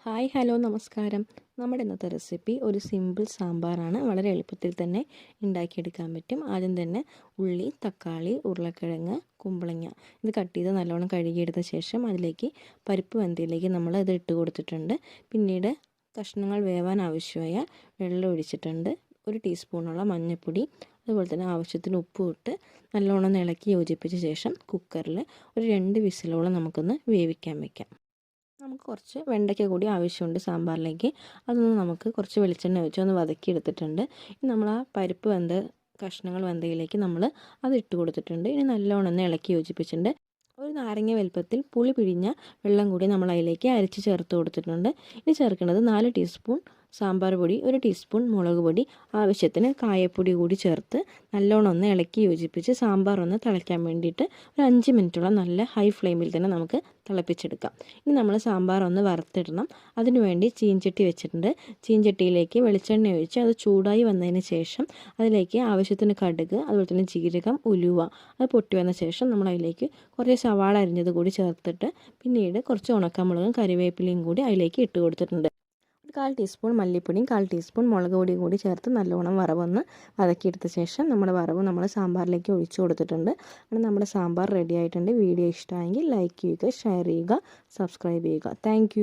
Hi hello നമസ്കാരം. നമ്മുടെ ഇന്നത്തെ റെസിപ്പി ഒരു സിമ്പിൾ സാമ്പാറാണ്. വളരെ എളുപ്പത്തിൽ തന്നെ ഉണ്ടാക്കിയെടുക്കാൻ പറ്റും. ആദ്യം തന്നെ ഉള്ളി, തക്കാളി, ഉരുളക്കിഴങ്ങ്, കുമ്പളങ്ങ ഇത് കട്ട് ചെയ്ത് നല്ലോണം കഴുകിയെടുത്ത ശേഷം അതിലേക്ക് പരിപ്പ് വെന്തയിലേക്ക് നമ്മൾ ഇത് ഇട്ട് കൊടുത്തിട്ടുണ്ട്. പിന്നീട് കഷ്ണങ്ങൾ വേവാൻ ആവശ്യമായ വെള്ളം ഒഴിച്ചിട്ടുണ്ട്. 1 ടീസ്പൂണോളം മഞ്ഞൾപ്പൊടി, അതുപോലെ തന്നെ ആവശ്യത്തിന് ഉപ്പും ഇട്ട് നല്ലോണം ഇളക്കി യോജിപ്പിച്ച ശേഷം കുക്കറിൽ ഒരു 2 വിസിലോളം നമുക്കൊന്ന് വേവിക്കാൻ വയ്ക്കാം. നമുക്ക് കുറച്ച് വെണ്ടയ്ക്ക കൂടി ആവശ്യമുണ്ട് സാമ്പാറിലേക്ക്. അതൊന്ന് നമുക്ക് കുറച്ച് വെളിച്ചെണ്ണ ഒഴിച്ച് ഒന്ന് വതക്കിയെടുത്തിട്ടുണ്ട്. ഇനി നമ്മൾ ആ പരിപ്പ് കഷ്ണങ്ങൾ വെന്തയിലേക്ക് നമ്മൾ അത് ഇട്ട് കൊടുത്തിട്ടുണ്ട്. ഇനി നല്ലോണം ഒന്ന് ഇളക്കി യോജിപ്പിച്ചിട്ടുണ്ട്. ഒരു നാരങ്ങ വലുപ്പത്തിൽ പുളി പിഴിഞ്ഞ വെള്ളം കൂടി നമ്മൾ അതിലേക്ക് അരച്ച് ചേർത്ത് കൊടുത്തിട്ടുണ്ട്. ഇനി ചേർക്കുന്നത് 4 ടീസ്പൂൺ സാമ്പാർ പൊടി, 1 ടീസ്പൂൺ മുളക് പൊടി, ആവശ്യത്തിന് കായപ്പൊടി കൂടി ചേർത്ത് നല്ലോണം ഒന്ന് ഇളക്കി യോജിപ്പിച്ച് സാമ്പാർ ഒന്ന് തിളയ്ക്കാൻ വേണ്ടിയിട്ട് ഒരു 5 മിനിറ്റോളം നല്ല ഹൈ ഫ്ലെയിമിൽ തന്നെ നമുക്ക് തിളപ്പിച്ചെടുക്കാം. ഇനി നമ്മൾ സാമ്പാർ ഒന്ന് വറുത്തിടണം. അതിനുവേണ്ടി ചീൻചട്ടി വെച്ചിട്ടുണ്ട്. ചീൻചട്ടിയിലേക്ക് വെളിച്ചെണ്ണ ഒഴിച്ച് അത് ചൂടായി വന്നതിന് ശേഷം അതിലേക്ക് ആവശ്യത്തിന് കടുക്, അതുപോലെ തന്നെ ജീരകം, ഉലുവ അത് പൊട്ടി വന്ന ശേഷം നമ്മൾ അതിലേക്ക് കുറച്ച് സവാള അരിഞ്ഞത് കൂടി ചേർത്തിട്ട് പിന്നീട് കുറച്ച് ഉണക്കമുളകും കറിവേപ്പിലയും കൂടി അതിലേക്ക് ഇട്ട് കൊടുത്തിട്ടുണ്ട്. 1/4 ടീസ്പൂൺ മല്ലിപ്പൊടിയും 1/4 ടീസ്പൂൺ മുളക് പൊടിയും കൂടി ചേർത്ത് നല്ലോണം വറവൊന്ന് വതക്കിയെടുത്ത ശേഷം നമ്മുടെ വറവ് നമ്മൾ സാമ്പാറിലേക്ക് ഒഴിച്ചു കൊടുത്തിട്ടുണ്ട്. അങ്ങനെ നമ്മുടെ സാമ്പാർ റെഡി ആയിട്ടുണ്ട്. വീഡിയോ ഇഷ്ടമായെങ്കിൽ ലൈക്ക് ചെയ്യുക, ഷെയർ ചെയ്യുക, സബ്സ്ക്രൈബ് ചെയ്യുക. താങ്ക്